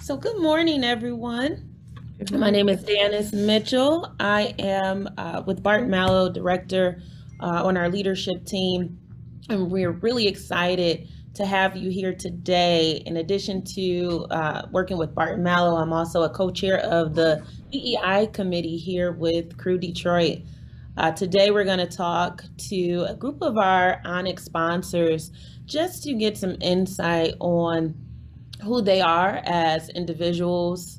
So good morning, everyone. My name is Janice Mitchell. I am with Bart Mallow, director on our leadership team, and we're really excited to have you here today. In addition to working with Bart Mallow, I'm also a co-chair of the DEI committee here with Crew Detroit. Today, we're going to talk to a group of our Onyx sponsors just to get some insight on who they are as individuals,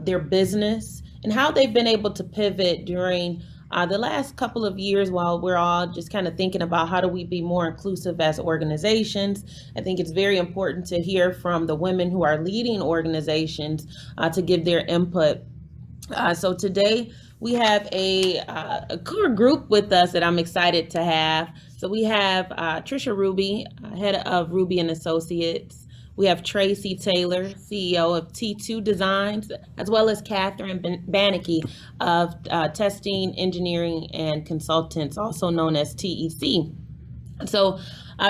their business, and how they've been able to pivot during the last couple of years while we're all just kind of thinking about how do we be more inclusive as organizations. I think it's very important to hear from the women who are leading organizations to give their input. So today we have a core group with us that I'm excited to have. So we have Trisha Ruby, head of Ruby and Associates. We have Tracy Taylor, CEO of T2 Designs, as well as Catherine Bannicky of Testing, Engineering, and Consultants, also known as TEC. So,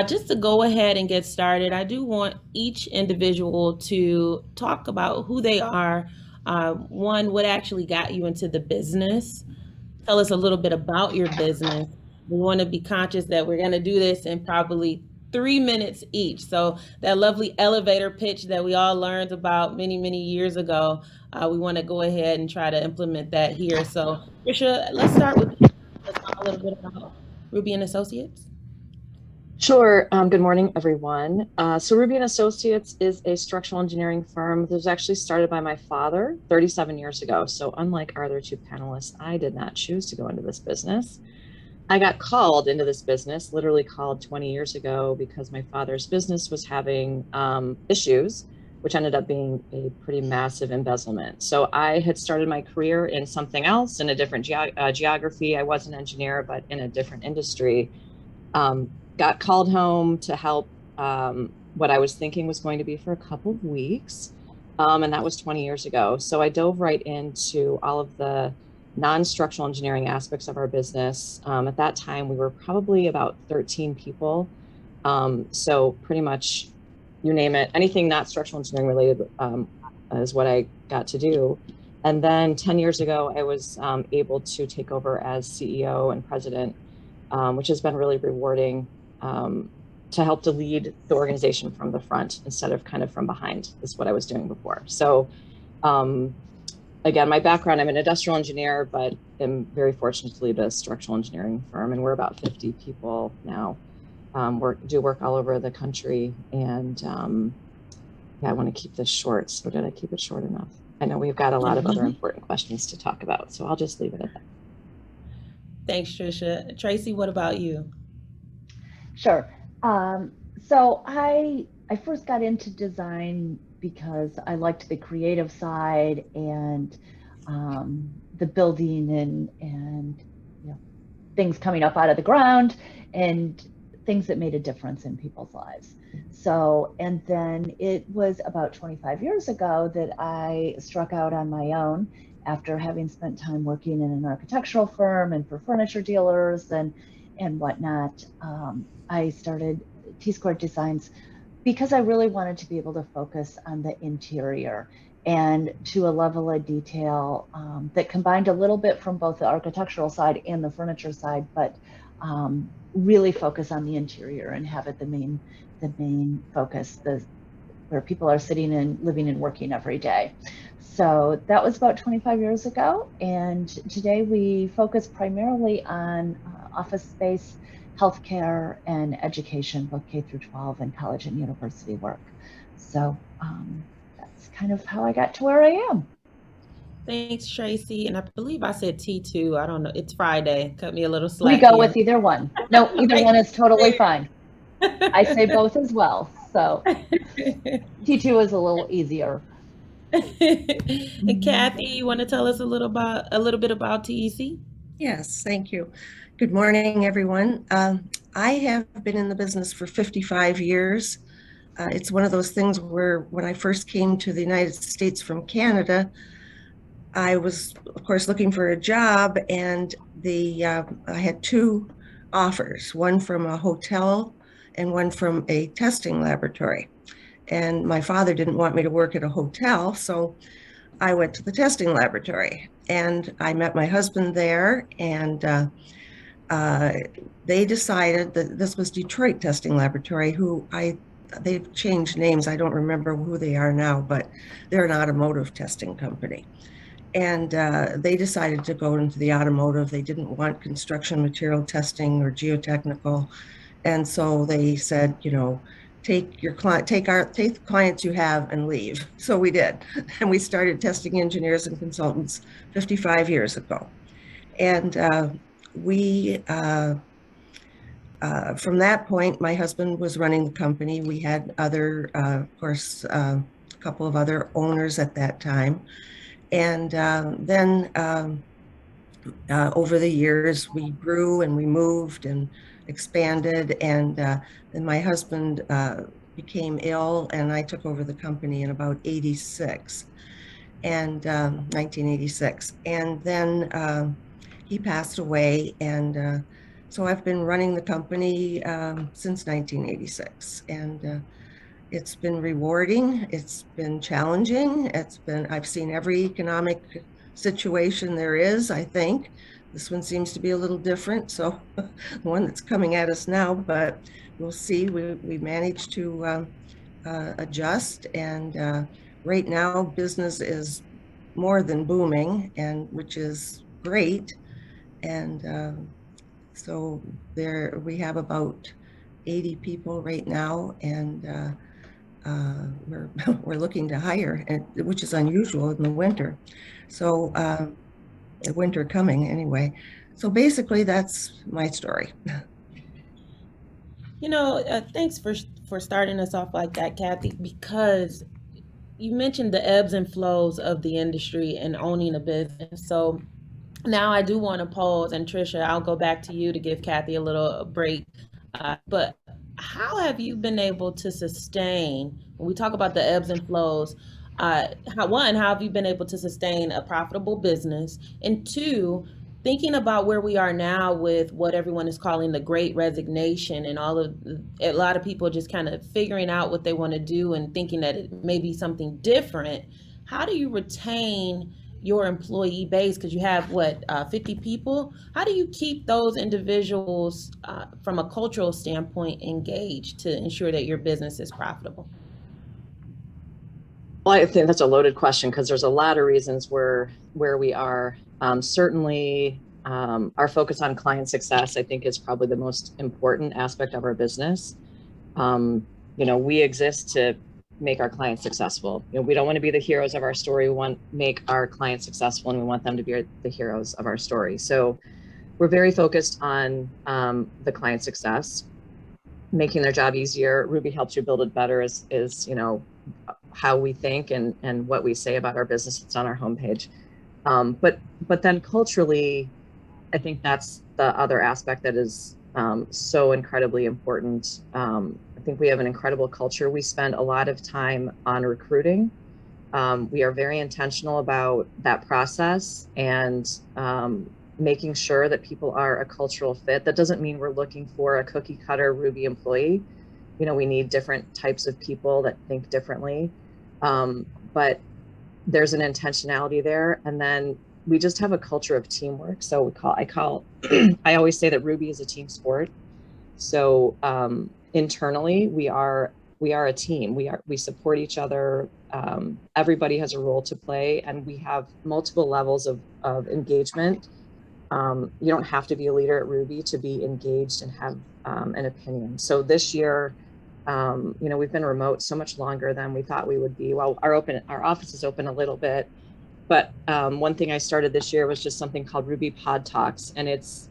just to go ahead and get started, I do want each individual to talk about who they are. One, what actually got you into the business? Tell us a little bit about your business. We want to be conscious that we're going to do this in probably 3 minutes each. So, that lovely elevator pitch that we all learned about many, many years ago, we want to go ahead and try to implement that here. So, Trisha, let's start with you. Let's talk a little bit about Ruby and Associates. Sure. Good morning, everyone. So Ruby and Associates is a structural engineering firm that was actually started by my father 37 years ago. So unlike our other two panelists, I did not choose to go into this business. I got called into this business, literally called 20 years ago because my father's business was having issues, which ended up being a pretty massive embezzlement. So I had started my career in something else, in a different geography. I was an engineer, but in a different industry. Got called home to help what I was thinking was going to be for a couple of weeks. And that was 20 years ago. So I dove right into all of the non-structural engineering aspects of our business. At that time, we were probably about 13 people. So pretty much, you name it, anything not structural engineering related is what I got to do. And then 10 years ago, I was able to take over as CEO and president, which has been really rewarding. To help to lead the organization from the front instead of kind of from behind is what I was doing before. So again, my background, I'm an industrial engineer, but I'm very fortunate to lead a structural engineering firm, and we're about 50 people now. Do work all over the country, and yeah, I want to keep this short. So did I keep it short enough? I know we've got a lot of other important questions to talk about, so I'll just leave it at that. Thanks, Trisha. Tracy, what about you? Sure. So I first got into design because I liked the creative side and the building and things coming up out of the ground and things that made a difference in people's lives. So, and then it was about 25 years ago that I struck out on my own after having spent time working in an architectural firm and for furniture dealers and whatnot. I started T-Squared Designs because I really wanted to be able to focus on the interior and to a level of detail that combined a little bit from both the architectural side and the furniture side, but really focus on the interior and have it the main focus, where people are sitting and living and working every day. So that was about 25 years ago, and today we focus primarily on office space, healthcare, and education, both K through 12 and college and university work. So that's kind of how I got to where I am. Thanks, Tracy. And I believe I said T2. I don't know. It's Friday. Cut me a little slack. We go with either one. No, either one is totally fine. I say both as well. So T2 is a little easier. And Kathy, you want to tell us a little bit about TEC? Yes, thank you. Good morning, everyone. I have been in the business for 55 years. It's one of those things where when I first came to the United States from Canada, I was, of course, looking for a job, and I had two offers, one from a hotel and one from a testing laboratory. And my father didn't want me to work at a hotel, so I went to the testing laboratory, and I met my husband there, and they decided that this was Detroit Testing Laboratory, they've changed names. I don't remember who they are now, but they're an automotive testing company. And they decided to go into the automotive. They didn't want construction material testing or geotechnical. And so they said, you know, take the clients you have and leave. So we did. And we started testing engineers and consultants 55 years ago. And from that point, my husband was running the company. We had other, of course, a couple of other owners at that time. And then over the years, we grew and we moved and expanded. And then my husband became ill, and I took over the company in about 86, and 1986. And then he passed away. And so I've been running the company since 1986. And it's been rewarding. It's been challenging. I've seen every economic situation there is, I think. This one seems to be a little different. So the one that's coming at us now, but we'll see. We managed to adjust. And right now business is more than booming, and which is great. And so we have about 80 people right now, and we're looking to hire, which is unusual in the winter. So the winter coming anyway. So basically, that's my story. You know, thanks for starting us off like that, Kathy, because you mentioned the ebbs and flows of the industry and owning a business. So now I do want to pause, and Trisha, I'll go back to you to give Kathy a little break. But how have you been able to sustain, when we talk about the ebbs and flows, how have you been able to sustain a profitable business? And two, thinking about where we are now with what everyone is calling the great resignation, and a lot of people just kind of figuring out what they want to do and thinking that it may be something different. How do you retain your employee base, because you have 50 people? How do you keep those individuals from a cultural standpoint engaged to ensure that your business is profitable? Well, I think that's a loaded question, because there's a lot of reasons where we are. Certainly, our focus on client success, I think, is probably the most important aspect of our business. We exist to make our clients successful. We don't want to be the heroes of our story. We want to make our clients successful, and we want them to be the heroes of our story. So we're very focused on the client success, making their job easier. Ruby helps you build it better is how we think and what we say about our business. It's on our homepage. But then culturally, I think that's the other aspect that is so incredibly important. I think we have an incredible culture. We spend a lot of time on recruiting. We are very intentional about that process and making sure that people are a cultural fit. That doesn't mean we're looking for a cookie cutter Ruby employee. We need different types of people that think differently. But there's an intentionality there. And then we just have a culture of teamwork. So I always say that Ruby is a team sport. So internally, we are a team. We support each other. Everybody has a role to play, and we have multiple levels of engagement. You don't have to be a leader at Ruby to be engaged and have an opinion. So this year, we've been remote so much longer than we thought we would be. Well, our office is open a little bit, but one thing I started this year was just something called Ruby Pod Talks, and it's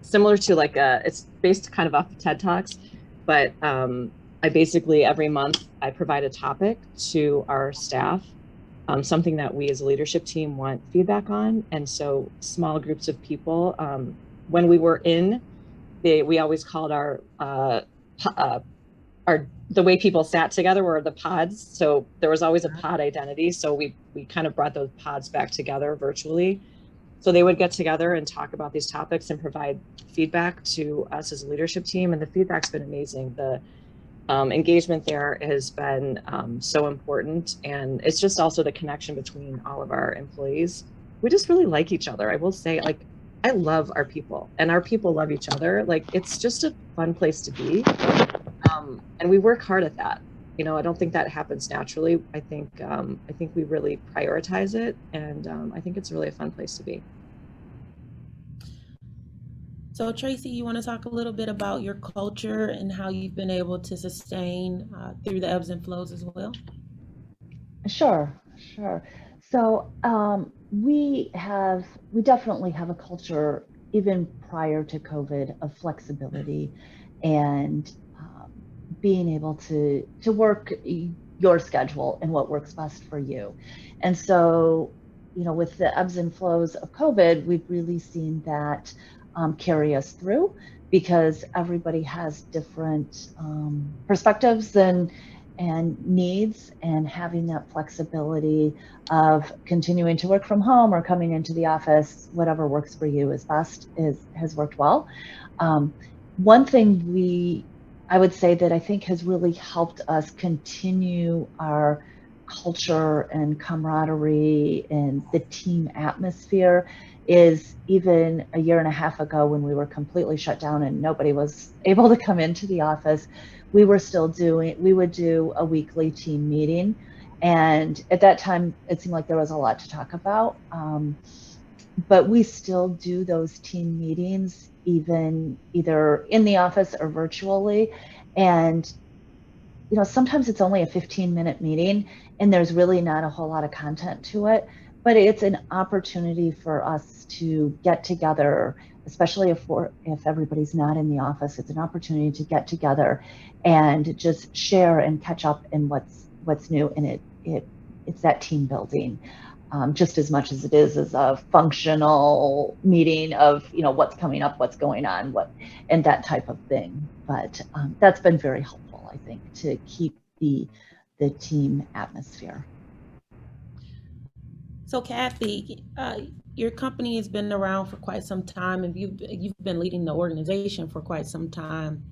similar to it's based kind of off of TED Talks, but I basically every month I provide a topic to our staff, something that we as a leadership team want feedback on, and so small groups of people. When we were we always called the way people sat together were the pods. So there was always a pod identity. So we kind of brought those pods back together virtually. So they would get together and talk about these topics and provide feedback to us as a leadership team. And the feedback's been amazing. Engagement there has been so important, and it's just also the connection between all of our employees. We just really like each other. I will say, like, I love our people, and our people love each other. Like, it's just a fun place to be, and we work hard at that. You know, I don't think that happens naturally. I think we really prioritize it, and I think it's really a fun place to be. So Tracy, you want to talk a little bit about your culture and how you've been able to sustain through the ebbs and flows as well? Sure, sure. So we definitely have a culture even prior to COVID of flexibility and being able to work your schedule and what works best for you. And so, you know, with the ebbs and flows of COVID, we've really seen that carry us through, because everybody has different perspectives and needs, and having that flexibility of continuing to work from home or coming into the office, whatever works for you is best, has worked well. One thing I would say that I think has really helped us continue our culture and camaraderie and the team atmosphere is, even a year and a half ago when we were completely shut down and nobody was able to come into the office, we would do a weekly team meeting. And at that time, it seemed like there was a lot to talk about. But we still do those team meetings, even either in the office or virtually. And, you know, sometimes it's only a 15-minute meeting and there's really not a whole lot of content to it, but it's an opportunity for us to get together, especially if everybody's not in the office. It's an opportunity to get together and just share and catch up in what's new. And it's that team building. Just as much as it is as a functional meeting of, you know, what's coming up, what's going on, and that type of thing. But that's been very helpful, I think, to keep the team atmosphere. So Kathy, your company has been around for quite some time, and you've been leading the organization for quite some time.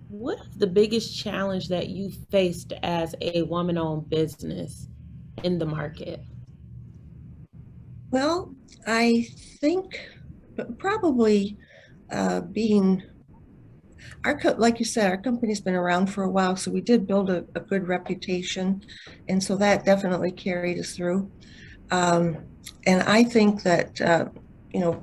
What is the biggest challenge that you faced as a woman-owned business in the market? Well, I think probably being like you said, our company's been around for a while, so we did build a good reputation, and so that definitely carried us through. And I think that you know,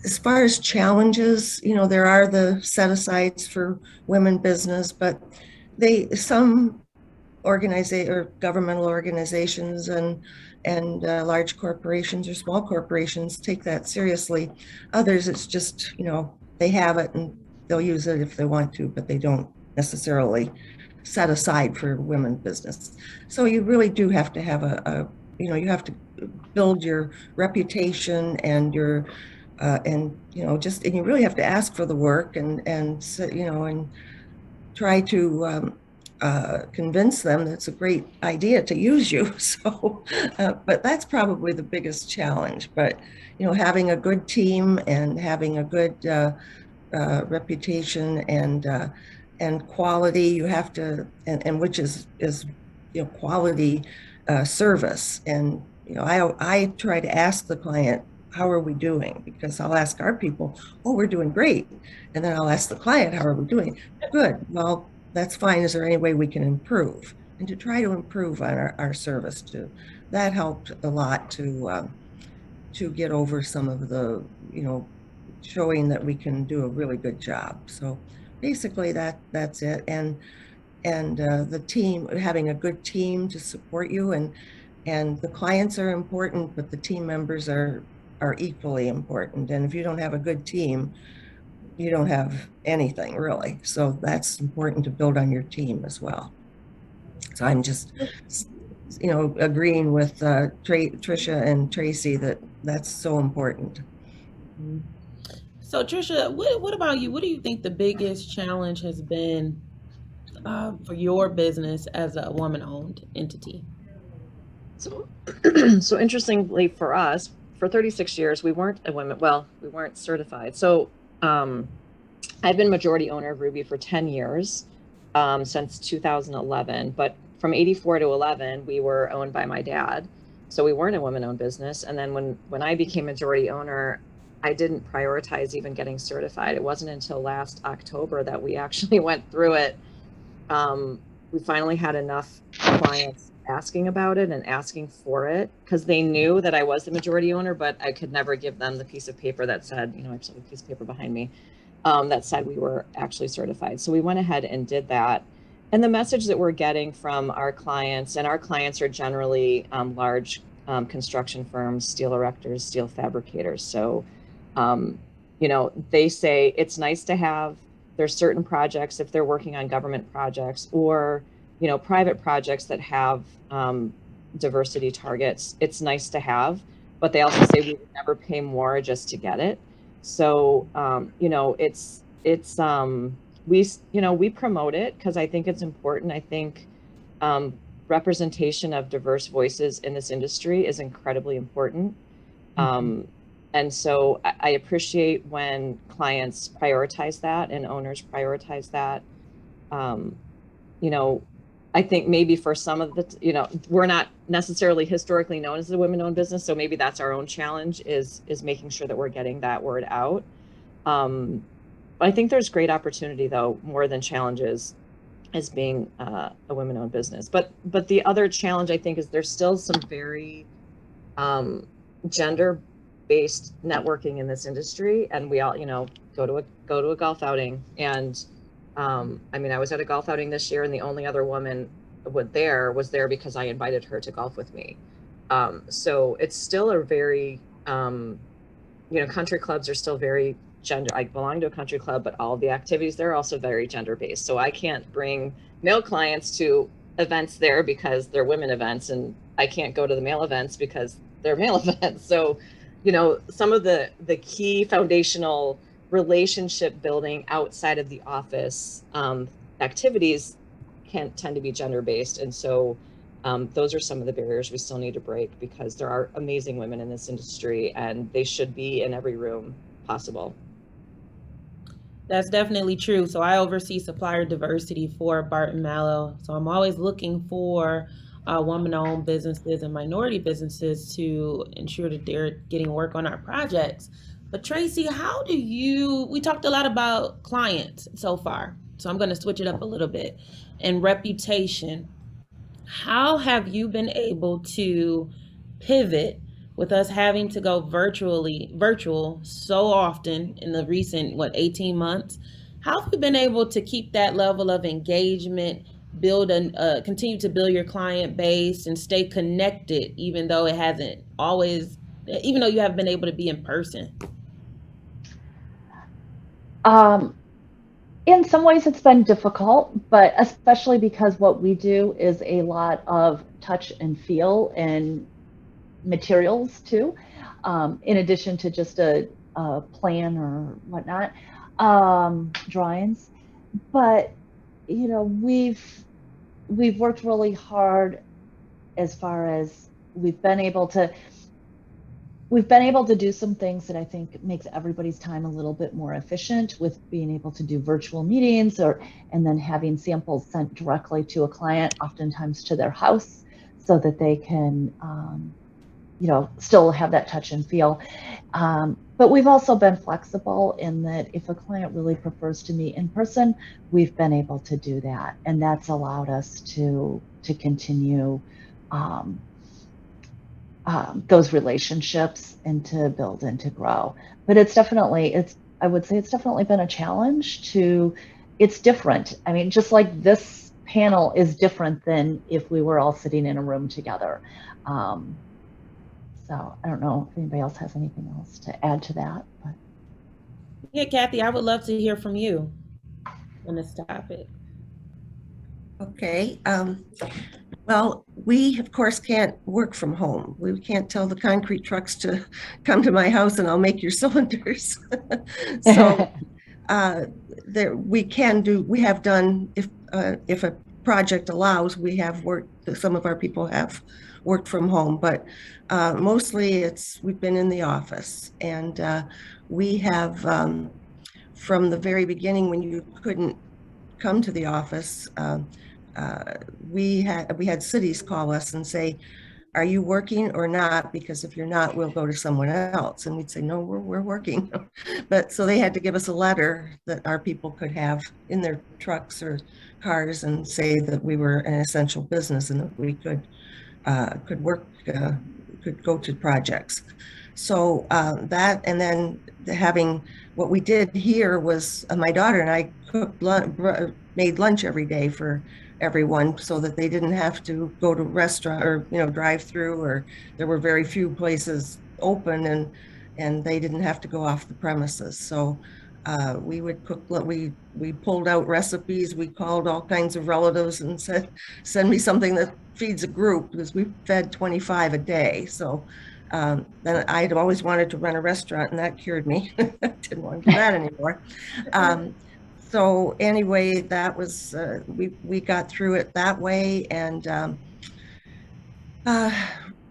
as far as challenges, you know, there are the set asides for women business, but some or governmental organizations and large corporations or small corporations take that seriously. Others, it's just, you know, they have it and they'll use it if they want to, but they don't necessarily set aside for women business. So you really do have to have you know, you have to build your reputation and your and you know, and you really have to ask for the work and you know, and try to convince them that it's a great idea to use you. So, but that's probably the biggest challenge. But, you know, having a good team and having a good reputation and quality, you have to, and which is you know, quality service. And, you know, I try to ask the client, how are we doing? Because I'll ask our people, oh, we're doing great. And then I'll ask the client, how are we doing? Good. Well, that's fine. Is there any way we can improve? And to try to improve on our service too. That helped a lot to get over some of the, you know, showing that we can do a really good job. So basically that's it. And the team, having a good team to support you, and the clients are important, but the team members are equally important. And if you don't have a good team, you don't have anything really. So that's important to build on your team as well. So I'm just, you know, agreeing with Tricia and Tracy that that's so important. So Tricia, what about you? What do you think the biggest challenge has been for your business as a woman-owned entity? So, so interestingly for us, for 36 years, we weren't a women, well, we weren't certified. So I I've been majority owner of Ruby for 10 years, since 2011, but from 84 to 11, we were owned by my dad. So we weren't a women-owned business. And then when I became majority owner, I didn't prioritize even getting certified. It wasn't until last October that we actually went through it. We finally had enough clients asking about it and asking for it because they knew that I was the majority owner, but I could never give them the piece of paper that said, I have a piece of paper behind me, that said we were actually certified. So we went ahead and did that. And the message that we're getting from our clients, and our clients are generally large construction firms, steel erectors, steel fabricators. So, they say it's nice to have, there's certain projects, if they're working on government projects or, private projects that have diversity targets, it's nice to have, but they also say we would never pay more just to get it. So, we promote it because I think it's important. I think representation of diverse voices in this industry is incredibly important. And so I appreciate when clients prioritize that and owners prioritize that. I think maybe for some of the, we're not necessarily historically known as a women-owned business, so maybe that's our own challenge is making sure that we're getting that word out. I think there's great opportunity, though, more than challenges, as being a women-owned business. But the other challenge, I think, is there's still some very gender-based networking in this industry, and we all, go to a golf outing. And I was at a golf outing this year, and the only other woman was there because I invited her to golf with me. So it's still a very, country clubs are still very gender. I belong to a country club, but all of the activities there are also very gender-based. So I can't bring male clients to events there because they're women events, and I can't go to the male events because they're male events. So, some of the key foundational relationship building outside of the office activities can tend to be gender-based. And so those are some of the barriers we still need to break, because there are amazing women in this industry and they should be in every room possible. That's definitely true. So I oversee supplier diversity for Barton Mallow. So I'm always looking for woman-owned businesses and minority businesses to ensure that they're getting work on our projects. But Tracy, we talked a lot about clients so far, so I'm going to switch it up a little bit, and reputation. How have you been able to pivot with us having to go virtual so often in the recent, 18 months? How have you been able to keep that level of engagement, continue to build your client base and stay connected, even though you haven't been able to be in person? In some ways it's been difficult, but especially because what we do is a lot of touch and feel and materials too, in addition to just a plan or whatnot, drawings. But we've worked really hard as far as we've been able to do some things that I think makes everybody's time a little bit more efficient, with being able to do virtual meetings and then having samples sent directly to a client, oftentimes to their house, so that they can still have that touch and feel. But we've also been flexible in that if a client really prefers to meet in person, we've been able to do that. And that's allowed us to continue those relationships and to build and to grow. But I would say it's definitely been a challenge it's different. I mean, just like this panel is different than if we were all sitting in a room together. So I don't know if anybody else has anything else to add to that. But Yeah, Kathy, I would love to hear from you on this topic. Okay. Well, we of course can't work from home. We can't tell the concrete trucks to come to my house and I'll make your cylinders. So we have done, if a project allows, some of our people have worked from home, but mostly we've been in the office, and we have from the very beginning, when you couldn't come to the office, we had cities call us and say, are you working or not? Because if you're not, we'll go to someone else. And we'd say, no, we're working. But so they had to give us a letter that our people could have in their trucks or cars and say that we were an essential business and that we could work, could go to projects. So that, and then having, what we did here was my daughter and I cooked made lunch every day for everyone so that they didn't have to go to restaurant or drive through, or there were very few places open, and they didn't have to go off the premises. So we would cook, we pulled out recipes, we called all kinds of relatives and said, send me something that feeds a group, because we fed 25 a day. So then I'd always wanted to run a restaurant, and that cured me. Didn't want to do that anymore. So anyway, that was, we got through it that way. And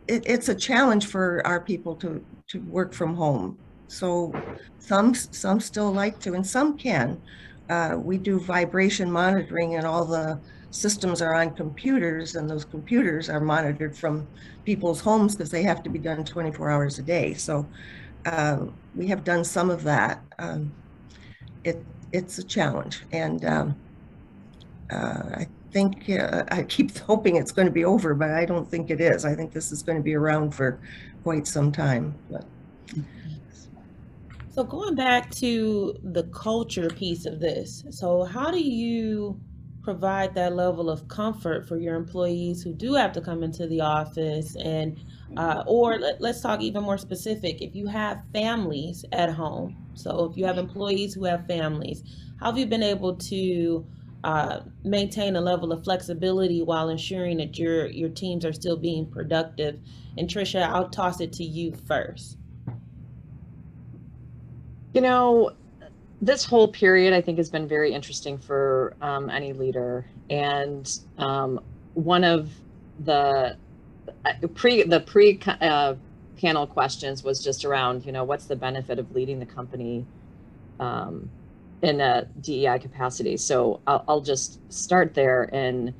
it's a challenge for our people to work from home. So some still like to, and some can. We do vibration monitoring, and all the systems are on computers, and those computers are monitored from people's homes because they have to be done 24 hours a day. So we have done some of that. It's a challenge, and I think I keep hoping it's going to be over, but I don't think it is. I think this is going to be around for quite some time. But. So going back to the culture piece of this, so how do you provide that level of comfort for your employees who do have to come into the office, and or let's talk even more specific, if you have families at home, so if you have employees who have families, how have you been able to maintain a level of flexibility while ensuring that your teams are still being productive? And Tricia, I'll toss it to you first. This whole period, I think, has been very interesting for any leader. And one of the panel questions was just around, what's the benefit of leading the company in a DEI capacity? So I'll just start there. And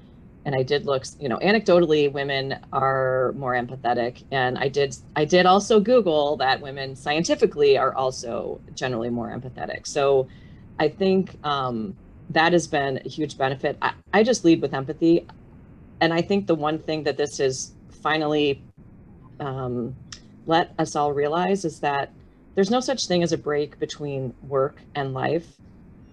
I did look, anecdotally, women are more empathetic. And I did also Google that women scientifically are also generally more empathetic. So I think that has been a huge benefit. I just lead with empathy. And I think the one thing that this has finally let us all realize is that there's no such thing as a break between work and life.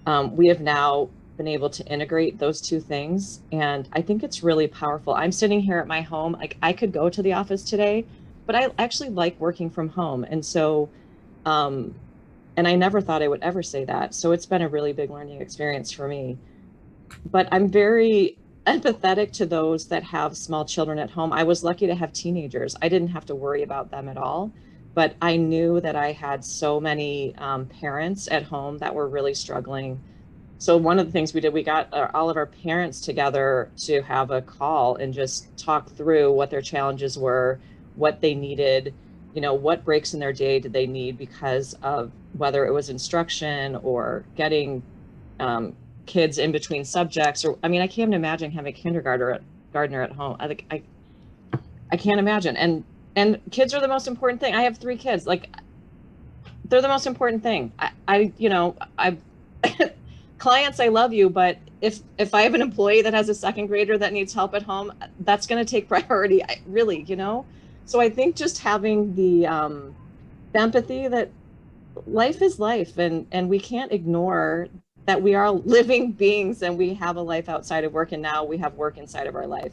We have now been able to integrate those two things, and I think it's really powerful. I'm sitting here at my home. Like, I could go to the office today, but I actually like working from home. And so and I never thought I would ever say that. So it's been a really big learning experience for me. But I'm very empathetic to those that have small children at home. I was lucky to have teenagers. I didn't have to worry about them at all, but I knew that I had so many parents at home that were really struggling. So one of the things we did, we got all of our parents together to have a call and just talk through what their challenges were, what they needed, what breaks in their day did they need because of whether it was instruction or getting kids in between subjects. Or, I mean, I can't imagine having a kindergartner at home. I can't imagine. And kids are the most important thing. I have 3 kids. Like, they're the most important thing. I clients, I love you, but if I have an employee that has a 2nd grader that needs help at home, that's going to take priority. Really. So I think just having the empathy that life is life, and we can't ignore that we are living beings and we have a life outside of work, and now we have work inside of our life.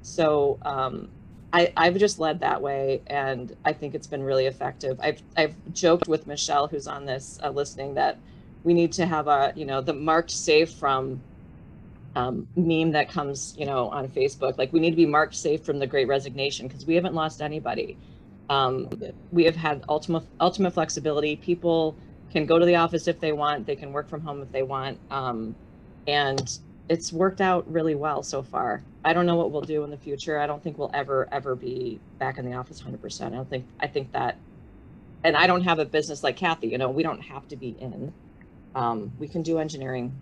So I've just led that way, and I think it's been really effective. I've joked with Michelle, who's on this listening, that we need to have the marked safe from meme that comes, on Facebook. Like, we need to be marked safe from the Great Resignation, because we haven't lost anybody. We have had ultimate flexibility. People can go to the office if they want. They can work from home if they want. And it's worked out really well so far. I don't know what we'll do in the future. I don't think we'll ever be back in the office 100%. I think that, and I don't have a business like Kathy, we don't have to be in. We can do engineering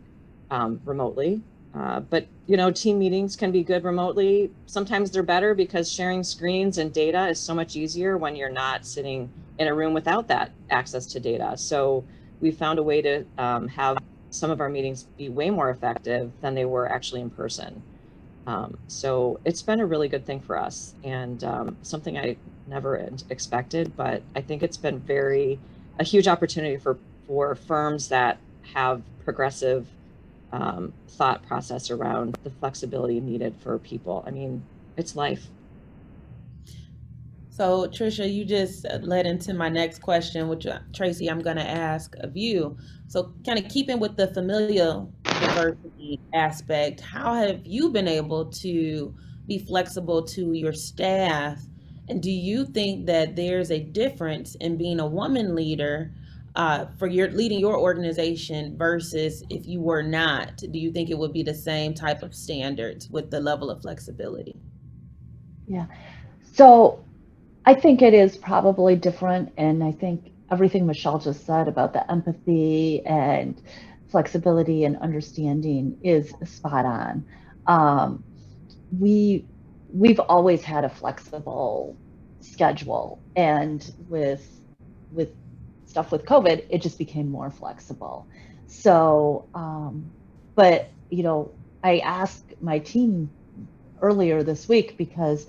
remotely. But team meetings can be good remotely. Sometimes they're better because sharing screens and data is so much easier when you're not sitting in a room without that access to data. So we found a way to have some of our meetings be way more effective than they were actually in person. So it's been a really good thing for us, and something I never expected, but I think it's been a huge opportunity for firms that have progressive thought process around the flexibility needed for people. I mean, it's life. So, Trisha, you just led into my next question, which Tracy, I'm going to ask of you. So, kind of keeping with the familial diversity aspect, how have you been able to be flexible to your staff? And do you think that there's a difference in being a woman leader for your leading your organization versus if you were not? Do you think it would be the same type of standards with the level of flexibility? Yeah. So I think it is probably different. And I think everything Michelle just said about the empathy and flexibility and understanding is spot on. Um, we've always had a flexible schedule, and with stuff with COVID, it just became more flexible. So, but I asked my team earlier this week because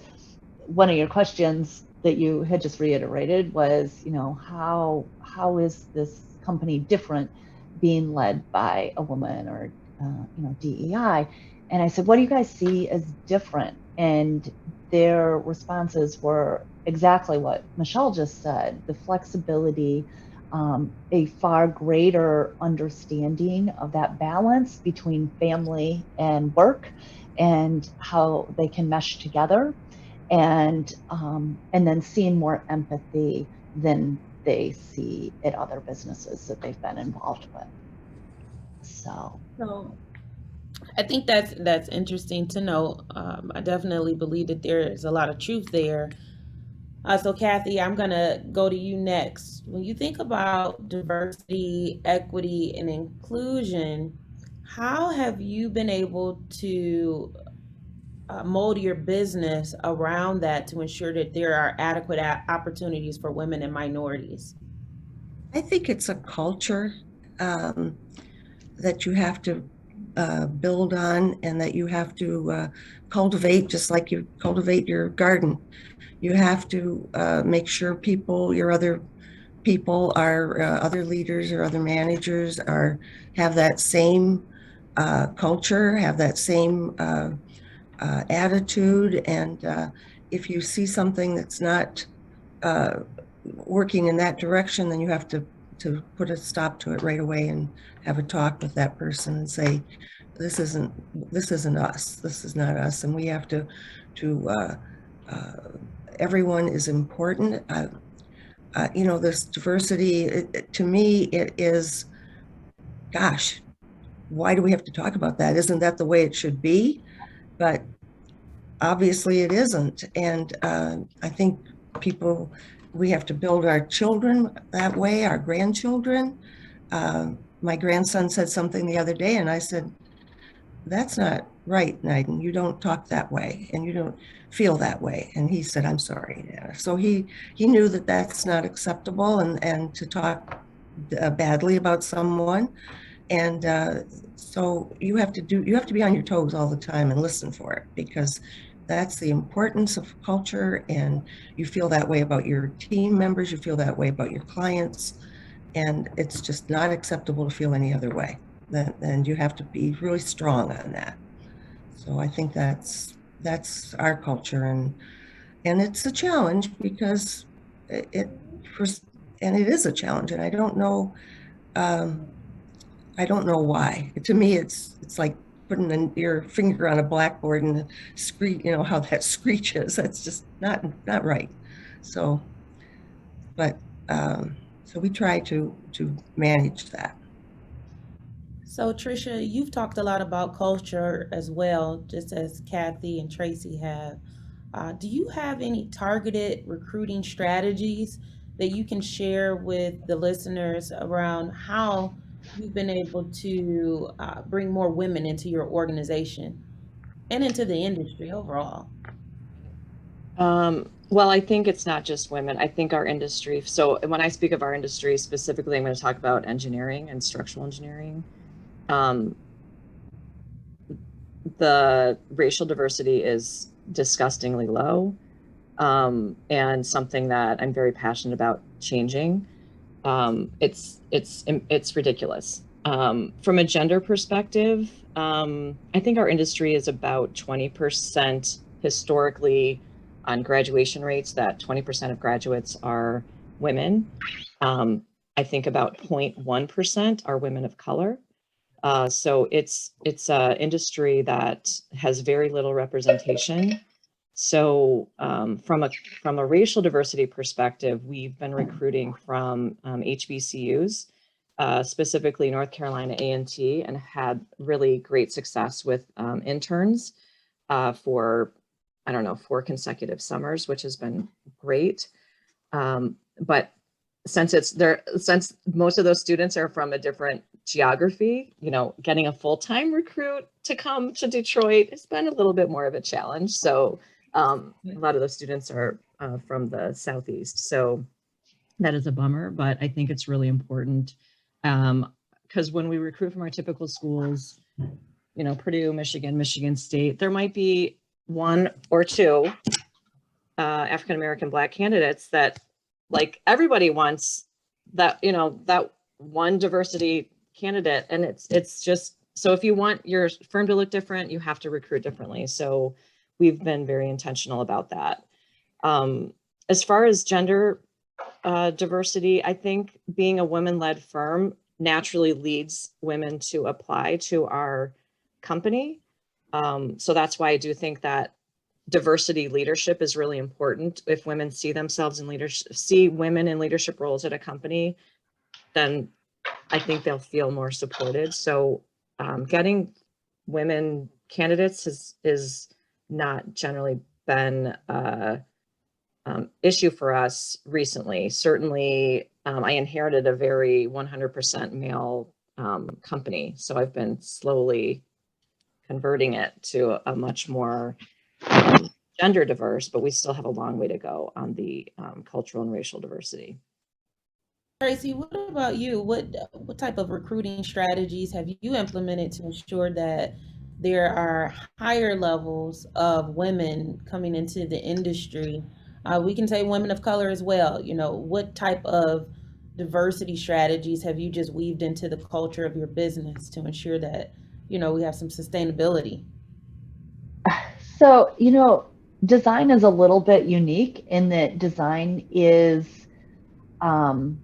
one of your questions that you had just reiterated was, how is this company different being led by a woman or DEI? And I said, what do you guys see as different? And their responses were exactly what Michelle just said: the flexibility, a far greater understanding of that balance between family and work and how they can mesh together, and then seeing more empathy than they see at other businesses that they've been involved with. So I think that's interesting to know. I definitely believe that there is a lot of truth there. So, Kathy, I'm going to go to you next. When you think about diversity, equity, and inclusion, how have you been able to mold your business around that to ensure that there are adequate opportunities for women and minorities? I think it's a culture that you have to build on, and that you have to cultivate, just like you cultivate your garden. You have to make sure your other people are other leaders or other managers have that same culture, have that same attitude. And if you see something that's not working in that direction, then you have to put a stop to it right away and have a talk with that person and say, this isn't us. This is not us, and we have to everyone is important. This diversity, to me, it is, gosh, why do we have to talk about that? Isn't that the way it should be? But obviously it isn't. And I think we have to build our children that way, our grandchildren. My grandson said something the other day, and I said, that's not right, Naiden. You don't talk that way, and you don't feel that way. And he said, I'm sorry. Yeah. So he knew that that's not acceptable, and to talk badly about someone. And so you have to be on your toes all the time and listen for it, because that's the importance of culture. And you feel that way about your team members, you feel that way about your clients, and it's just not acceptable to feel any other way. Then you have to be really strong on that. So I think that's our culture, and it's a challenge because it is a challenge, and I don't know why. To me, it's like putting your finger on a blackboard and screech. You know how that screeches. That's just not right. So, but so we try to manage that. So, Tricia, you've talked a lot about culture as well, just as Kathy and Tracy have. Do you have any targeted recruiting strategies that you can share with the listeners around how you've been able to bring more women into your organization and into the industry overall? Well, I think it's not just women. I think our industry, so when I speak of our industry specifically, I'm going to talk about engineering and structural engineering. Um, the racial diversity is disgustingly low, and something that I'm very passionate about changing. It's ridiculous. From a gender perspective, I think our industry is about 20% historically on graduation rates, that 20% of graduates are women. I think about 0.1% are women of color. So it's an industry that has very little representation. So from a racial diversity perspective, we've been recruiting from HBCUs, specifically North Carolina A&T, and had really great success with interns for, I don't know, 4 consecutive summers, which has been great. But since most of those students are from a different geography, getting a full-time recruit to come to Detroit has been a little bit more of a challenge. So a lot of the students are from the Southeast. So that is a bummer, but I think it's really important because when we recruit from our typical schools, Purdue, Michigan, Michigan State, there might be 1 or 2 African-American Black candidates that, like, everybody wants that, that one diversity candidate. And it's just, so if you want your firm to look different, you have to recruit differently. So we've been very intentional about that. As far as gender diversity, I think being a women-led firm naturally leads women to apply to our company. So that's why I do think that diversity leadership is really important. If women see themselves in leadership, see women in leadership roles at a company, then I think they'll feel more supported. So getting women candidates is not generally been a issue for us recently. Certainly, I inherited a very 100% male company, so I've been slowly converting it to a much more gender diverse, but we still have a long way to go on the cultural and racial diversity. Tracy, what about you? What type of recruiting strategies have you implemented to ensure that there are higher levels of women coming into the industry? We can say women of color as well. What type of diversity strategies have you just weaved into the culture of your business to ensure that, we have some sustainability? So, design is a little bit unique in that design is um,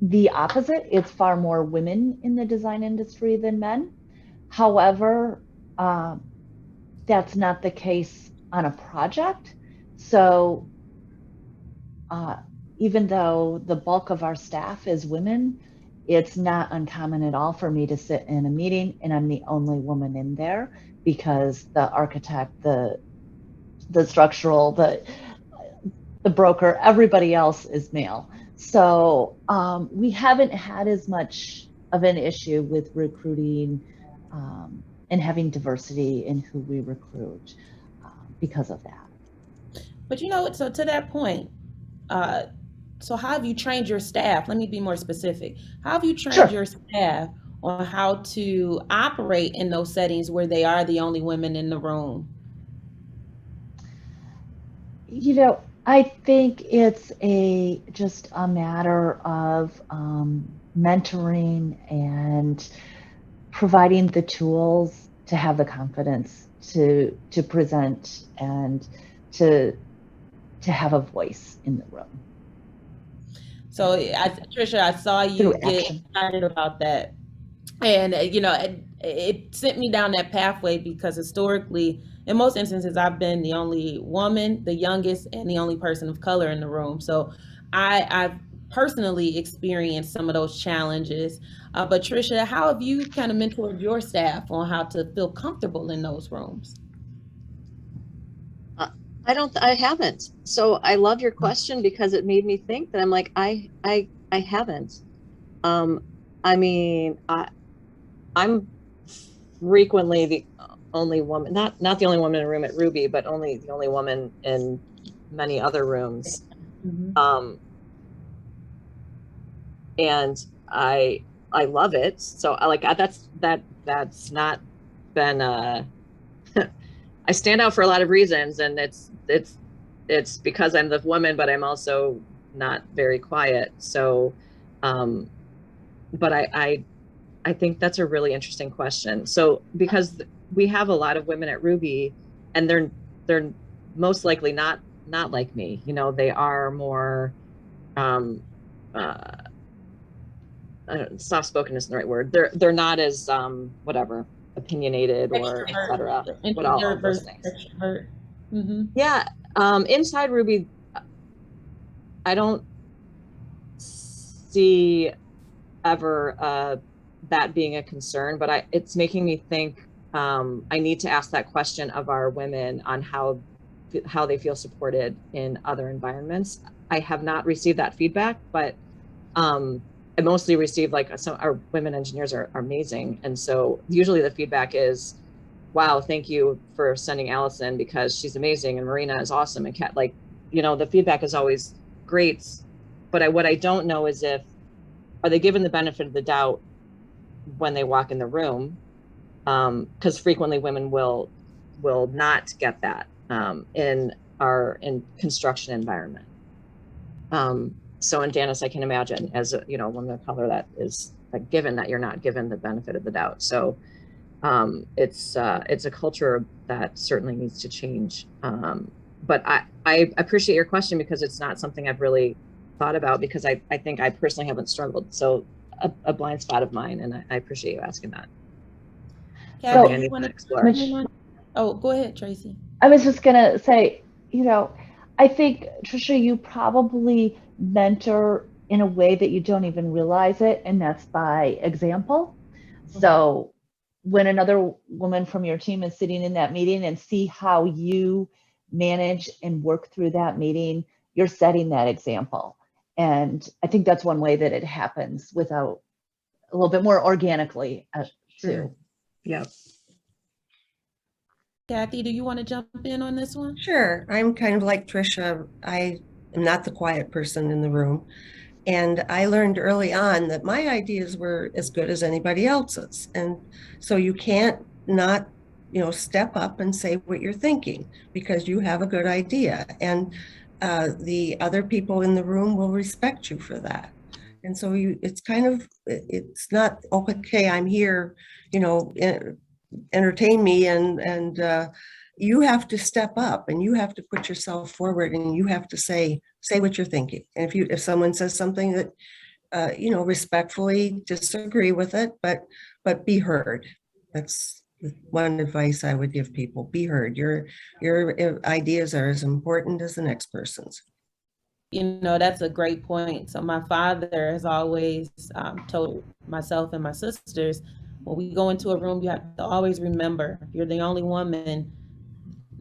the opposite. It's far more women in the design industry than men. However, that's not the case on a project. So even though the bulk of our staff is women, it's not uncommon at all for me to sit in a meeting and I'm the only woman in there because the architect, the structural, the broker, everybody else is male. So we haven't had as much of an issue with recruiting and having diversity in who we recruit because of that. But so to that point, uh, so how have you trained your staff? Let me be more specific. How have you trained Sure. your staff on how to operate in those settings where they are the only women in the room? I think it's just a matter of mentoring and providing the tools to have the confidence to present and to have a voice in the room. So, Trisha, I saw you Through get action. excited about that, and it sent me down that pathway because historically, in most instances, I've been the only woman, the youngest, and the only person of color in the room. So, I've personally experienced some of those challenges. But Trisha, how have you kind of mentored your staff on how to feel comfortable in those rooms? I haven't. So I love your question because it made me think that I'm like, I haven't. I mean, I'm frequently the only woman, not the only woman in a room at Ruby, but only the only woman in many other rooms. Mhm. And I love it. So I like that's not been I stand out for a lot of reasons, and it's because I'm the woman, but I'm also not very quiet. So but I think that's a really interesting question. So because we have a lot of women at Ruby, and they're most likely not like me. You know, they are more uh, soft spoken isn't the right word. They're not as whatever opinionated or Extrovert, etc. What all introvert of those versus things. extrovert. Hmm. Yeah. Inside Ruby, I don't see ever that being a concern, but it's making me think I need to ask that question of our women on how they feel supported in other environments. I have not received that feedback, but I mostly receive like some our women engineers are amazing, and so usually the feedback is, "Wow, thank you for sending Allison because she's amazing, and Marina is awesome." And Kat, like, the feedback is always great, but what I don't know is if are they given the benefit of the doubt when they walk in the room, because frequently women will not get that in construction environment. So in Janice, I can imagine as a woman of color that is like given that you're not given the benefit of the doubt. So it's a culture that certainly needs to change. But I appreciate your question because it's not something I've really thought about because I think I personally haven't struggled. So a blind spot of mine, and I appreciate you asking that. Kathy, Something I you need want to to explore. Oh, go ahead, Tracy. I was just going to say, I think, Trisha, you probably mentor in a way that you don't even realize it, and that's by example. So when another woman from your team is sitting in that meeting and see how you manage and work through that meeting, you're setting that example. And I think that's one way that it happens without a little bit more organically Sure. too. Yeah. Kathy, do you want to jump in on this one? Sure. I'm kind of like Trisha. I am not the quiet person in the room. And I learned early on that my ideas were as good as anybody else's. And so you can't not, step up and say what you're thinking because you have a good idea. And the other people in the room will respect you for that. And so it's not, okay, I'm here, entertain me and you have to step up and you have to put yourself forward and you have to say what you're thinking. And if someone says something that respectfully disagree with it, but be heard. That's one advice I would give people: be heard. Your ideas are as important as the next person's. That's a great point. So my father has always told myself and my sisters, when we go into a room, you have to always remember you're the only woman.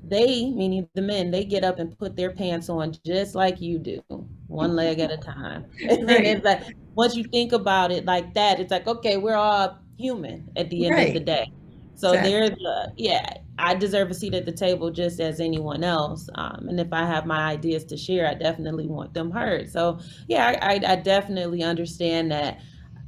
They, meaning the men, they get up and put their pants on just like you do, one leg at a time. And Right. it's like, once you think about it like that, it's like, okay, we're all human at the end of the Right. day. So Exactly. I deserve a seat at the table just as anyone else. And if I have my ideas to share, I definitely want them heard. So yeah, I definitely understand that.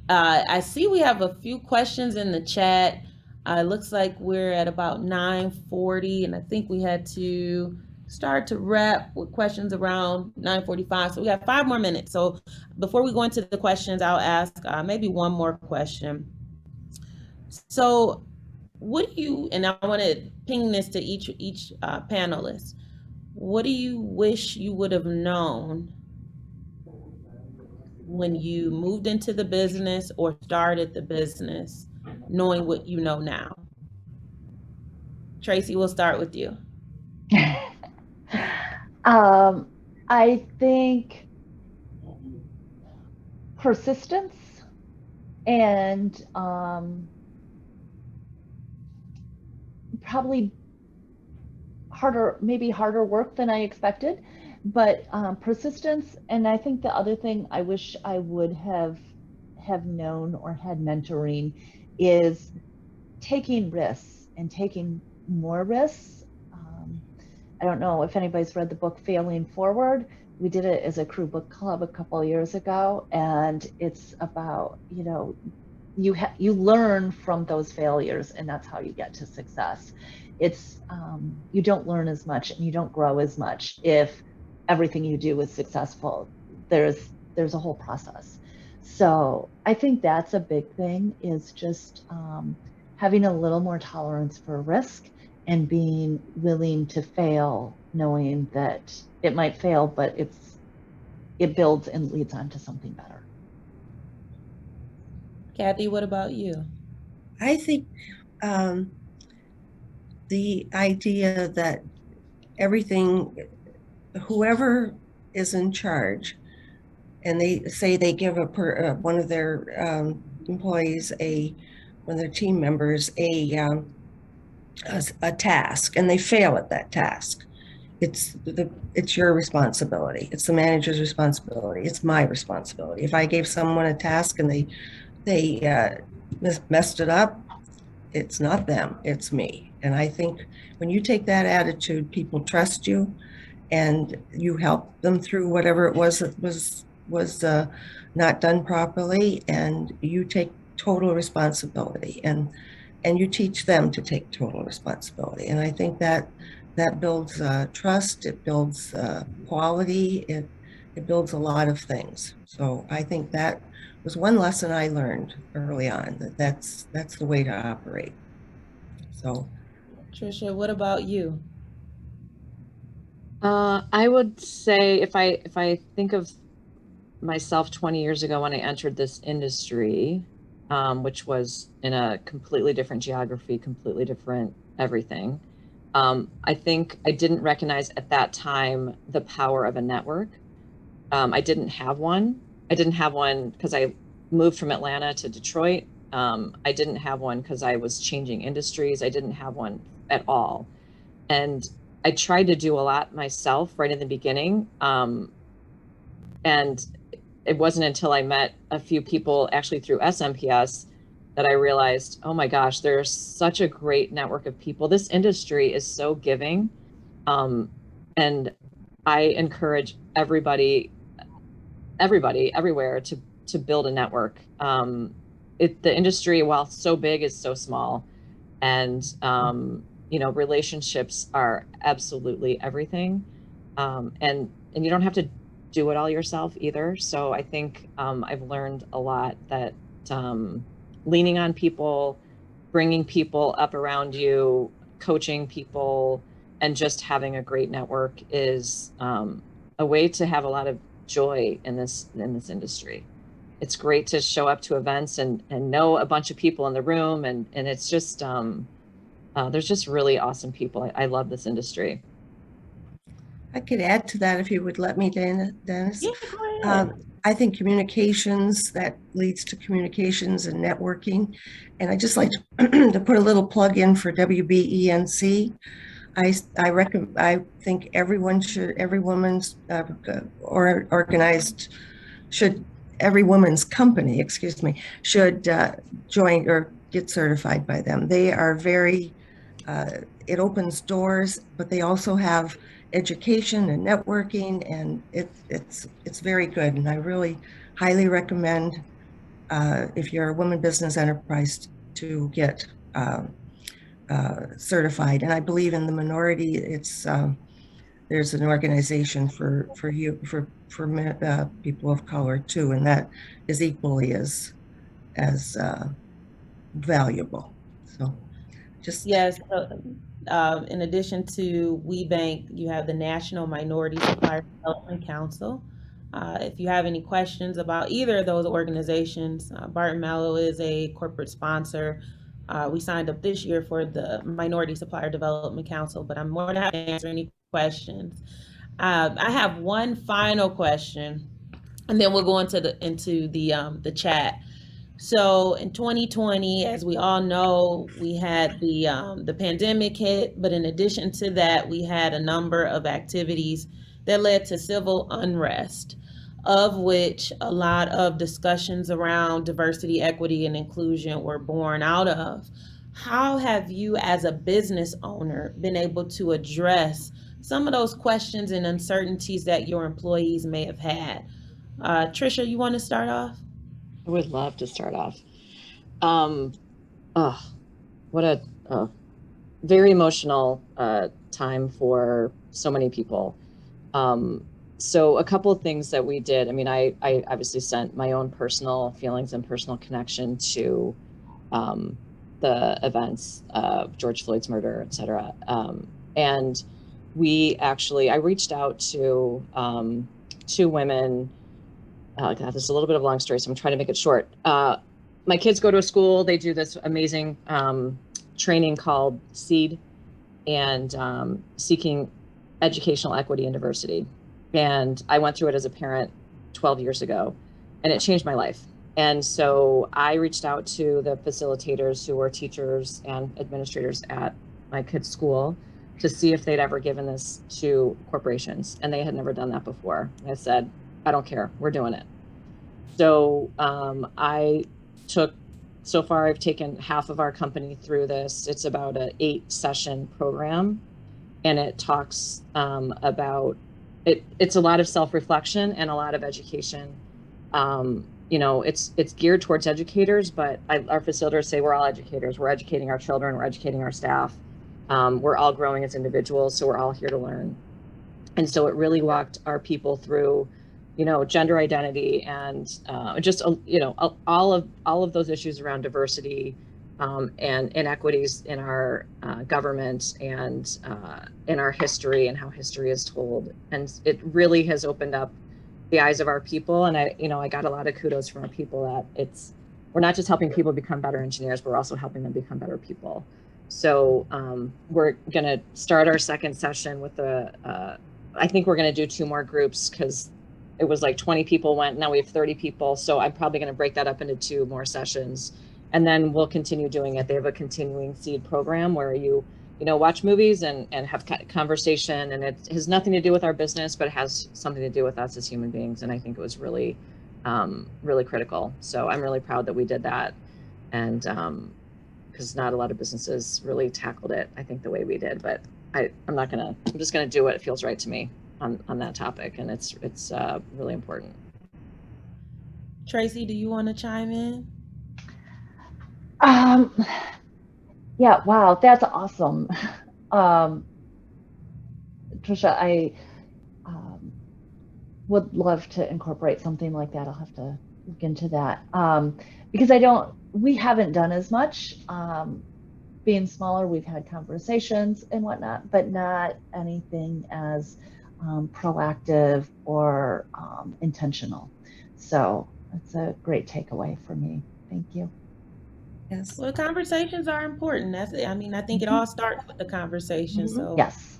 I see we have a few questions in the chat. It looks like we're at about 9:40, and I think we had to start to wrap with questions around 9:45. So we have 5 more minutes. So before we go into the questions, I'll ask maybe one more question. So, what do you? And I want to ping this to each panelist. What do you wish you would have known when you moved into the business or started the business, knowing what you know now? Tracy, we'll start with you. I think persistence and probably maybe harder work than I expected, but persistence. And I think the other thing I wish I would have have known or had mentoring is taking risks and taking more risks. I don't know if anybody's read the book Failing Forward. We did it as a crew book club a couple of years ago, and it's about, you learn from those failures, and that's how you get to success. It's you don't learn as much and you don't grow as much if everything you do is successful. There's a whole process. So I think that's a big thing, is just having a little more tolerance for risk and being willing to fail, knowing that it might fail, but it builds and leads on to something better. Kathy, what about you? I think the idea that everything, whoever is in charge, and they say they give one of their employees, one of their team members, a task, and they fail at that task. It's your responsibility. It's the manager's responsibility. It's my responsibility. If I gave someone a task and they messed it up, it's not them, it's me. And I think when you take that attitude, people trust you, and you help them through whatever it was that was not done properly, and you take total responsibility, and you teach them to take total responsibility. And I think that builds trust, it builds quality, it builds a lot of things. So I think that was one lesson I learned early on, that's the way to operate. So, Trisha, what about you? I would say if I think of myself 20 years ago when I entered this industry, which was in a completely different geography, completely different everything. I think I didn't recognize at that time the power of a network. I didn't have one. I didn't have one because I moved from Atlanta to Detroit. I didn't have one because I was changing industries. I didn't have one at all. And I tried to do a lot myself right in the beginning. And it wasn't until I met a few people actually through SMPS that I realized, oh my gosh, there's such a great network of people. This industry is so giving. And I encourage everybody everywhere to build a network. The industry, while so big, is so small. And, relationships are absolutely everything. And you don't have to do it all yourself either. So I think I've learned a lot that leaning on people, bringing people up around you, coaching people, and just having a great network is a way to have a lot of joy in this industry. It's great to show up to events and know a bunch of people in the room, and it's just there's just really awesome people. I love this industry. I could add to that if you would let me, Dennis. Yeah, go ahead. I think communications, that leads to communications and networking. And I just like to put a little plug in for WBENC. I think every woman's organized every woman's company, excuse me, should join or get certified by them. They are it opens doors, but they also have education and networking, and it's very good. And I really highly recommend if you're a woman business enterprise to get certified. And I believe in the minority, there's an organization for people of color too, and that is equally as valuable. So just yes. In addition to WeBank, you have the National Minority Supplier Development Council. If you have any questions about either of those organizations, Barton Mallow is a corporate sponsor. We signed up this year for the Minority Supplier Development Council, but I'm more than happy to answer any questions. I have one final question, and then we'll go into the chat. So in 2020, as we all know, we had the pandemic hit, but in addition to that, we had a number of activities that led to civil unrest. of which a lot of discussions around diversity, equity, and inclusion were born out of. How have you, as a business owner, been able to address some of those questions and uncertainties that your employees may have had? Trisha, you want to start off? I would love to start off. Oh, what a very emotional time for so many people. So a couple of things that we did. I mean, I obviously sent my own personal feelings and personal connection to the events of George Floyd's murder, et cetera. And I reached out to two women. God, this is a little bit of a long story, so I'm trying to make it short. My kids go to a school. They do this amazing training called SEED, and Seeking Educational Equity and Diversity. And I went through it as a parent 12 years ago, and it changed my life. And so I reached out to the facilitators who were teachers and administrators at my kids' school to see if they'd ever given this to corporations. And they had never done that before. And I said, I don't care, we're doing it. So so far I've taken half of our company through this. It's about an 8-session program, and it talks about it's a lot of self-reflection and a lot of education. It's geared towards educators, but our facilitators say we're all educators. We're educating our children, we're educating our staff. We're all growing as individuals, so we're all here to learn. And so it really walked our people through, gender identity and all of those issues around diversity and inequities in our government and in our history and how history is told. And it really has opened up the eyes of our people. And I got a lot of kudos from our people that we're not just helping people become better engineers, but we're also helping them become better people. So we're going to start our second session with I think we're going to do 2 more groups, because it was like 20 people went, now we have 30 people. So I'm probably going to break that up into 2 more sessions, and then we'll continue doing it. They have a continuing SEED program where you watch movies and have conversation, and it has nothing to do with our business, but it has something to do with us as human beings. And I think it was really, really critical. So I'm really proud that we did that. And because not a lot of businesses really tackled it, I think, the way we did, but I'm just going to do what it feels right to me on that topic. And it's really important. Tracy, do you want to chime in? Yeah, wow, that's awesome. Trisha, I would love to incorporate something like that. I'll have to look into that, because we haven't done as much. Being smaller, we've had conversations and whatnot, but not anything as proactive or intentional. So that's a great takeaway for me. Thank you. Yes. Well, conversations are important. I think it all starts with the conversation. So, yes.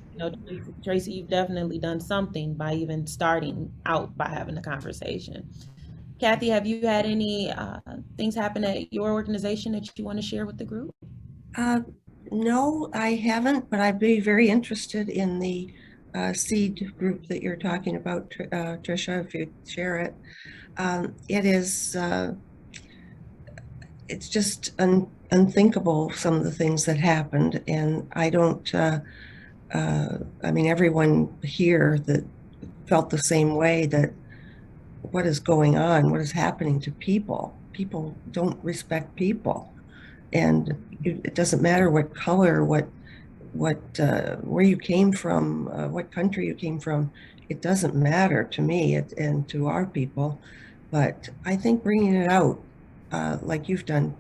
Tracy, you've definitely done something by even starting out by having a conversation. Kathy, have you had any things happen at your organization that you want to share with the group? No, I haven't, but I'd be very interested in the SEED group that you're talking about, Trisha, if you share it. It's just unthinkable, some of the things that happened. And I don't, everyone here that felt the same way, that what is going on, what is happening to people. People don't respect people. And it doesn't matter what color, where you came from, what country you came from. It doesn't matter to me and to our people. But I think bringing it out, like you've done,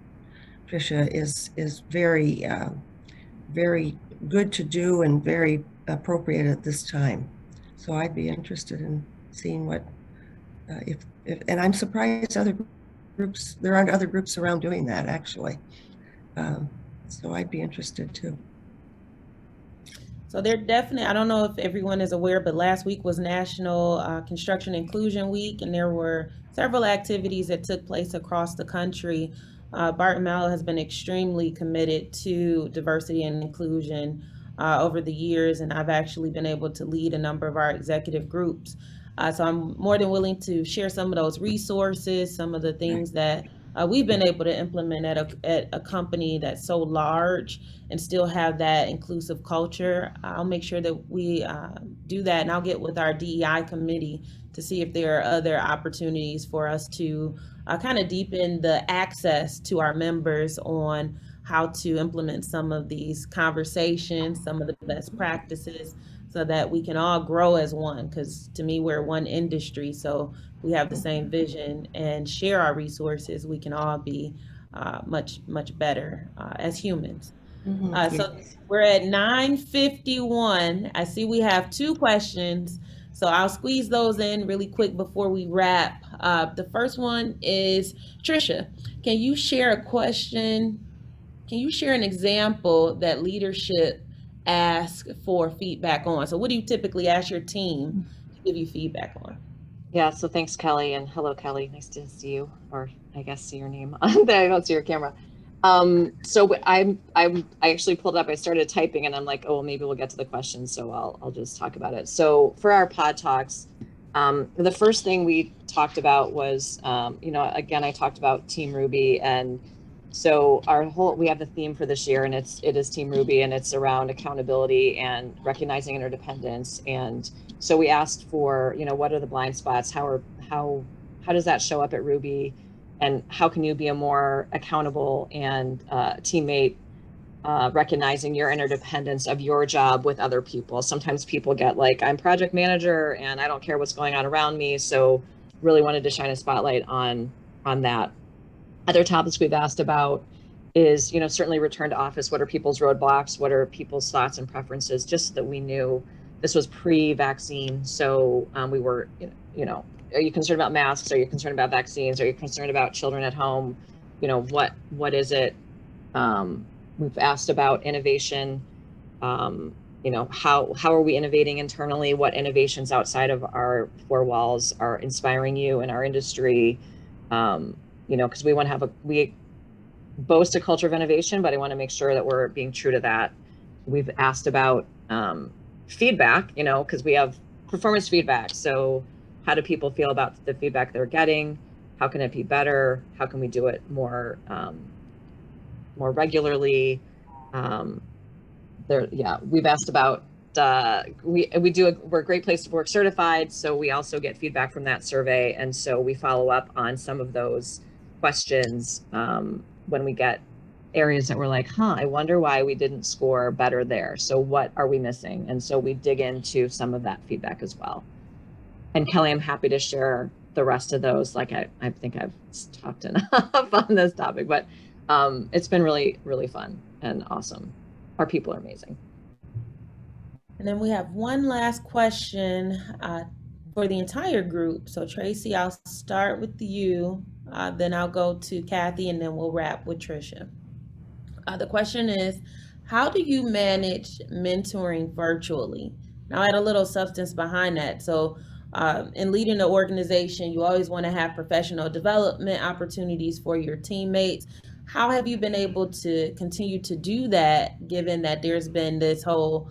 Tricia, is very, very good to do and very appropriate at this time. So I'd be interested in seeing what, and I'm surprised there aren't other groups around doing that, actually. So I'd be interested too. So they're definitely, I don't know if everyone is aware, but last week was National Construction Inclusion Week, and there were several activities that took place across the country. Barton Malow has been extremely committed to diversity and inclusion over the years, and I've actually been able to lead a number of our executive groups. So I'm more than willing to share some of those resources, some of the things that we've been able to implement at a company that's so large and still have that inclusive culture. I'll make sure that we do that, and I'll get with our DEI committee to see if there are other opportunities for us to kind of deepen the access to our members on how to implement some of these conversations, some of the best practices, so that we can all grow as one. Because to me, we're one industry, so we have the same vision and share our resources. We can all be much better as humans. So we're at 9:51. I see we have two questions, so I'll squeeze those in really quick before we wrap. The first one is Trisha. Can you share a question? Can you share an example that leadership ask for feedback on? So what do you typically ask your team to give you feedback on? Yeah, so thanks, Kelly, and hello, Kelly. Nice to see you, or I guess see your name. I don't see your camera. So I actually pulled up. I started typing, and I'm like, oh, well, maybe we'll get to the questions, so I'll just talk about it. So for our pod talks, the first thing we talked about was, again, I talked about Team Ruby, and so we have the theme for this year, and it is Team Ruby, and it's around accountability and recognizing interdependence. And so we asked for, what are the blind spots? How does that show up at Ruby? And how can you be a more accountable and teammate, recognizing your interdependence of your job with other people? Sometimes people get like, I'm project manager and I don't care what's going on around me. So really wanted to shine a spotlight on that. Other topics we've asked about is, certainly return to office. What are people's roadblocks? What are people's thoughts and preferences? Just so that we knew this was pre-vaccine. So we were, are you concerned about masks? Are you concerned about vaccines? Are you concerned about children at home? What is it? We've asked about innovation. How are we innovating internally? What innovations outside of our four walls are inspiring you in our industry? Because we want to we boast a culture of innovation, but I want to make sure that we're being true to that. We've asked about feedback, because we have performance feedback. So how do people feel about the feedback they're getting? How can it be better? How can we do it more regularly? We've asked about we're a Great Place to Work certified, so we also get feedback from that survey, and so we follow up on some of those questions when we get areas that we're like, I wonder why we didn't score better there. So what are we missing? And so we dig into some of that feedback as well. And Kelly, I'm happy to share the rest of those. Like I think I've talked enough on this topic, but it's been really, really fun and awesome. Our people are amazing. And then we have one last question for the entire group. So Tracy, I'll start with you, then I'll go to Kathy, and then we'll wrap with Trisha. The question is, how do you manage mentoring virtually? Now, I had a little substance behind that. So in leading the organization, you always want to have professional development opportunities for your teammates. How have you been able to continue to do that, given that there's been this whole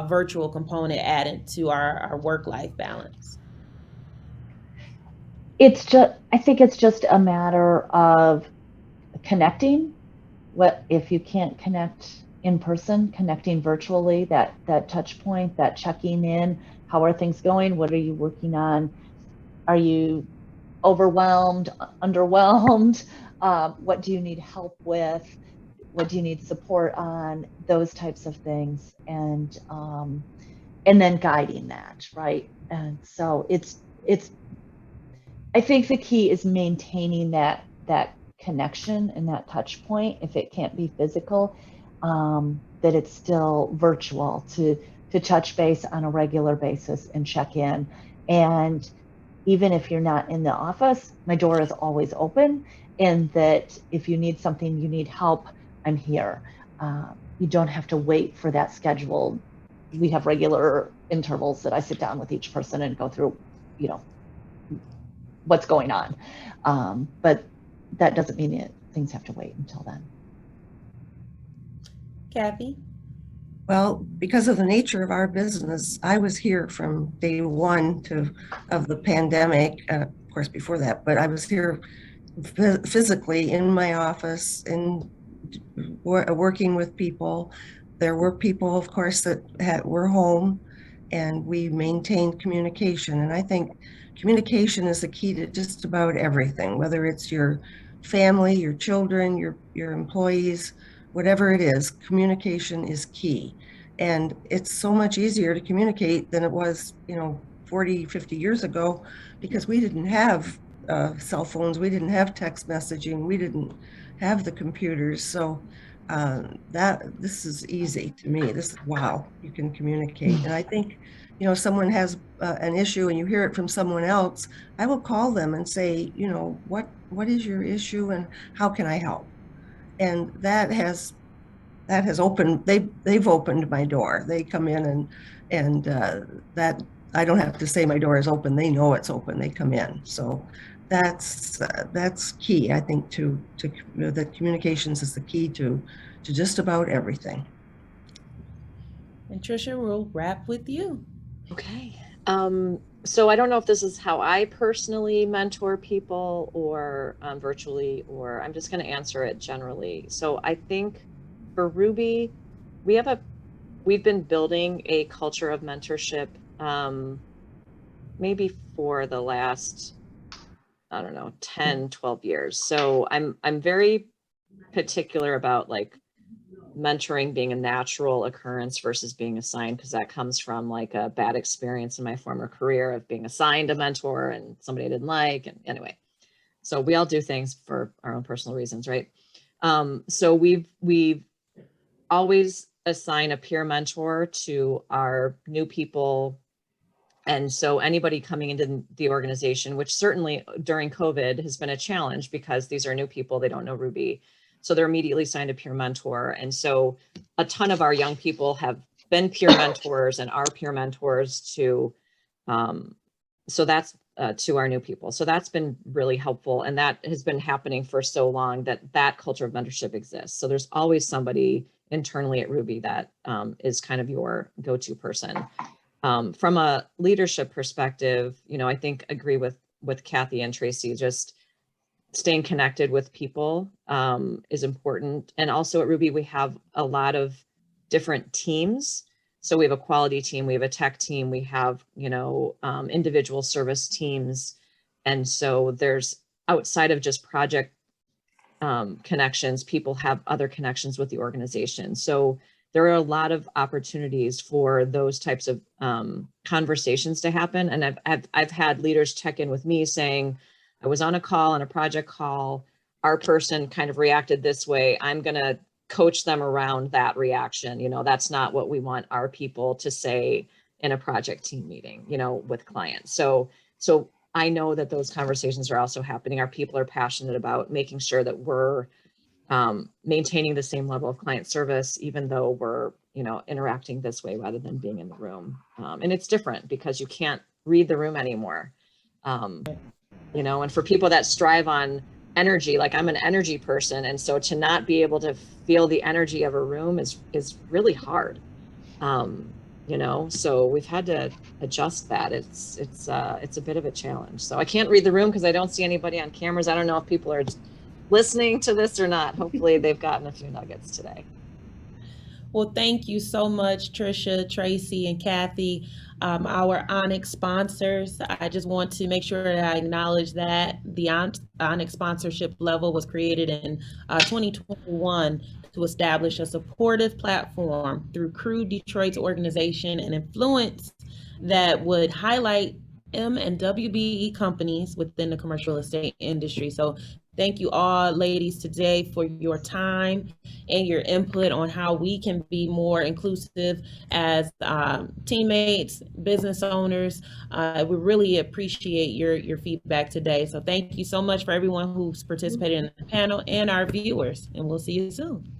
virtual component added to our work-life balance? I think it's just a matter of connecting. What if you can't connect in person, connecting virtually, that touch point, that checking in, how are things going? What are you working on? Are you overwhelmed, underwhelmed? What do you need help with? What do you need support on? Those types of things, and then guiding that, right? And so it's. I think the key is maintaining that connection and that touch point. If it can't be physical, that it's still virtual to touch base on a regular basis and check in. And even if you're not in the office, my door is always open, and that if you need something, you need help, I'm here. You don't have to wait for that schedule. We have regular intervals that I sit down with each person and go through, what's going on. But that doesn't mean things have to wait until then. Kathy? Well, because of the nature of our business, I was here from day one of the pandemic, of course before that, but I was here physically in my office and working with people. There were people, of course, that were home, and we maintained communication. And I think communication is the key to just about everything, whether it's your family, your children, your employees, whatever it is, communication is key. And it's so much easier to communicate than it was, 40, 50 years ago, because we didn't have cell phones, we didn't have text messaging, we didn't have the computers. So this is easy to me. This is wow, you can communicate. And I think, someone has an issue and you hear it from someone else, I will call them and say, what is your issue and how can I help? And that has opened, they've opened my door. They come in and that I don't have to say my door is open. They know it's open. They come in. So that's key, I think, to the communications is the key to just about everything. And Trisha, we'll wrap with you. Okay. So I don't know if this is how I personally mentor people or virtually, or I'm just going to answer it generally. So I think for Ruby, we've been building a culture of mentorship maybe for the last, I don't know, 10, 12 years. So I'm very particular about like mentoring being a natural occurrence versus being assigned, because that comes from like a bad experience in my former career of being assigned a mentor and somebody I didn't like. And anyway, so we all do things for our own personal reasons, right? So we've always assign a peer mentor to our new people. And so anybody coming into the organization, which certainly during COVID has been a challenge because these are new people, they don't know Ruby. So they're immediately assigned a peer mentor. And so a ton of our young people have been peer mentors and are peer mentors to, so that's to our new people. So that's been really helpful. And that has been happening for so long that culture of mentorship exists. So there's always somebody internally at Ruby that is kind of your go-to person. From a leadership perspective, I think agree with Kathy and Tracy, just staying connected with people is important. And also at Ruby, we have a lot of different teams. So we have a quality team, we have a tech team, we have, individual service teams. And so there's outside of just project connections, people have other connections with the organization. So there are a lot of opportunities for those types of conversations to happen. And I've had leaders check in with me saying, I was on a call, on a project call, our person kind of reacted this way. I'm going to coach them around that reaction. That's not what we want our people to say in a project team meeting, with clients. So I know that those conversations are also happening. Our people are passionate about making sure that we're maintaining the same level of client service, even though we're, interacting this way rather than being in the room. And it's different because you can't read the room anymore. And for people that strive on energy, like I'm an energy person. And so to not be able to feel the energy of a room is really hard. So we've had to adjust that. It's a bit of a challenge. So I can't read the room because I don't see anybody on cameras. I don't know if people are listening to this or not. Hopefully they've gotten a few nuggets today. Well, thank you so much, Trisha, Tracy, and Kathy, our Onyx sponsors. I just want to make sure that I acknowledge that the Onyx sponsorship level was created in 2021 to establish a supportive platform through Crew Detroit's organization and influence that would highlight M and WBE companies within the commercial estate industry. So thank you all, ladies, today for your time and your input on how we can be more inclusive as teammates, business owners. We really appreciate your feedback today. So thank you so much for everyone who's participated in the panel and our viewers, and we'll see you soon.